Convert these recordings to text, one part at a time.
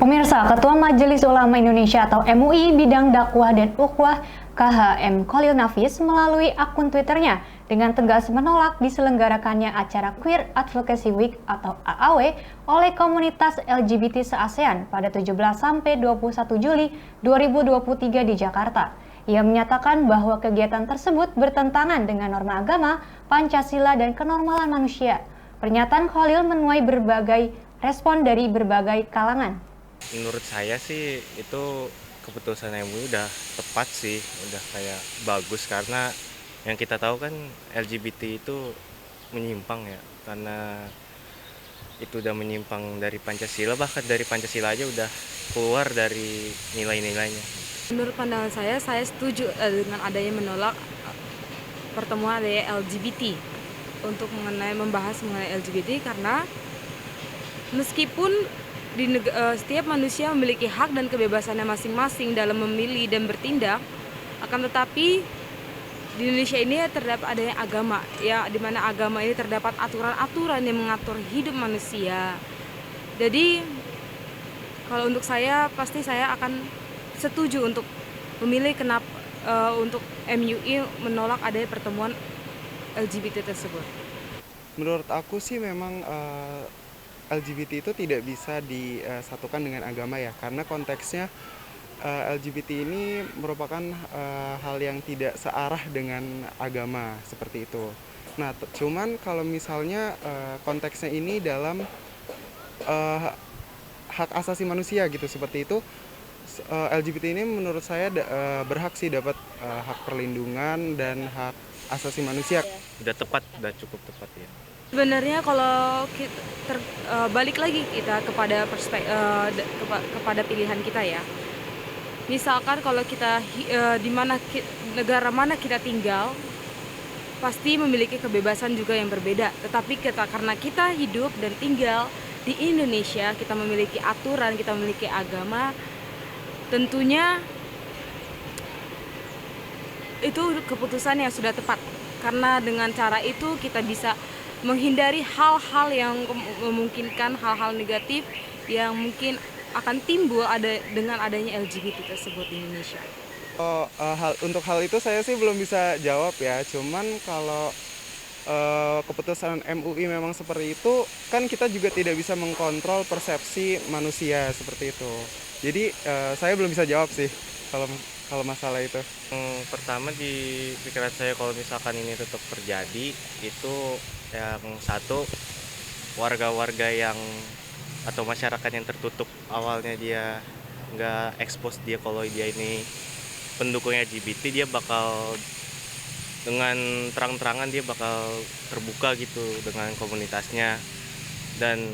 Pemirsa, Ketua Majelis Ulama Indonesia atau MUI bidang dakwah dan ukhuwah KHM Khalil Nafis melalui akun Twitternya dengan tegas menolak diselenggarakannya acara Queer Advocacy Week atau AAW oleh komunitas LGBT se-ASEAN pada 17-21 Juli 2023 di Jakarta. Ia menyatakan bahwa kegiatan tersebut bertentangan dengan norma agama, Pancasila, dan kenormalan manusia. Pernyataan Khalil menuai berbagai respon dari berbagai kalangan. Menurut saya sih itu keputusan MUI udah tepat sih, udah kayak bagus karena yang kita tahu kan LGBT itu menyimpang ya, karena itu udah menyimpang dari Pancasila, bahkan dari Pancasila aja udah keluar dari nilai-nilainya. Menurut pandangan saya setuju dengan adanya menolak pertemuan dari LGBT untuk membahas mengenai LGBT karena meskipun setiap manusia memiliki hak dan kebebasannya masing-masing dalam memilih dan bertindak, akan tetapi di Indonesia ini terdapat adanya agama, ya, di mana agama ini terdapat aturan-aturan yang mengatur hidup manusia. Jadi kalau untuk saya pasti saya akan setuju untuk memilih untuk MUI menolak adanya pertemuan LGBT tersebut. Menurut aku sih memang LGBT itu tidak bisa disatukan dengan agama ya, karena konteksnya LGBT ini merupakan hal yang tidak searah dengan agama seperti itu. Nah, cuman kalau misalnya konteksnya ini dalam hak asasi manusia gitu seperti itu, LGBT ini menurut saya berhak sih dapat hak perlindungan dan hak asasi manusia. Udah tepat, udah cukup tepat ya. Sebenarnya kalau balik lagi kita kepada kepada pilihan kita ya. Misalkan kalau kita negara mana kita tinggal, pasti memiliki kebebasan juga yang berbeda. Tetapi karena kita hidup dan tinggal di Indonesia, kita memiliki aturan, kita memiliki agama, tentunya itu keputusan yang sudah tepat. Karena dengan cara itu kita bisa menghindari hal-hal yang memungkinkan hal-hal negatif yang mungkin akan timbul dengan adanya LGBT tersebut di Indonesia. Untuk hal itu saya sih belum bisa jawab ya, cuman kalau keputusan MUI memang seperti itu, kan kita juga tidak bisa mengkontrol persepsi manusia seperti itu. Jadi saya belum bisa jawab sih kalau masalah itu. Pertama di pikiran saya kalau misalkan ini tetap terjadi, itu yang satu, warga-warga yang atau masyarakat yang tertutup awalnya dia nggak expose dia kalau dia ini pendukung LGBT, dia bakal dengan terang-terangan dia bakal terbuka gitu dengan komunitasnya. Dan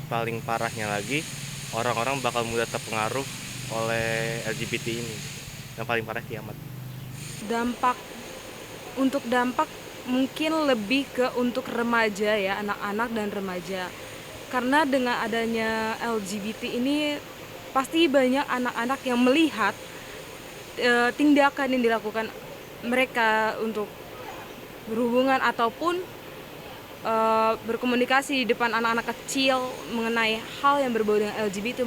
paling parahnya lagi, orang-orang bakal mudah terpengaruh oleh LGBT ini. Yang paling parah kiamat. Dampak mungkin lebih ke untuk remaja ya, anak-anak dan remaja. Karena dengan adanya LGBT ini pasti banyak anak-anak yang melihat tindakan yang dilakukan mereka untuk berhubungan ataupun berkomunikasi di depan anak-anak kecil mengenai hal yang berbau dengan LGBT,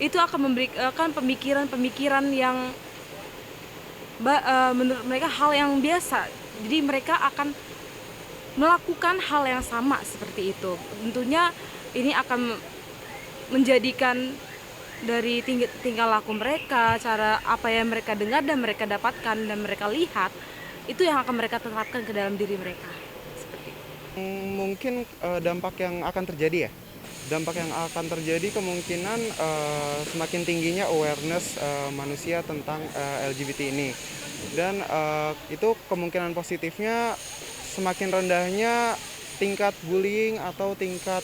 itu akan memberikan pemikiran yang menurut mereka hal yang biasa. Jadi mereka akan melakukan hal yang sama seperti itu. Tentunya ini akan menjadikan dari tingkah laku mereka, cara apa yang mereka dengar dan mereka dapatkan dan mereka lihat, itu yang akan mereka terapkan ke dalam diri mereka. Seperti itu. Mungkin dampak yang akan terjadi ya. Dampak yang akan terjadi kemungkinan semakin tingginya awareness manusia tentang LGBT ini. Dan itu kemungkinan positifnya semakin rendahnya tingkat bullying atau tingkat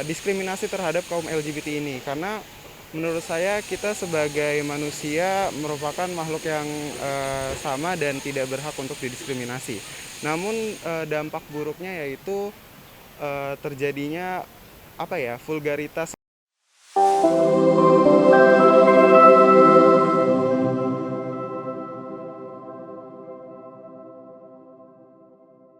diskriminasi terhadap kaum LGBT ini. Karena menurut saya kita sebagai manusia merupakan makhluk yang sama dan tidak berhak untuk didiskriminasi. Namun dampak buruknya yaitu terjadinya vulgaritas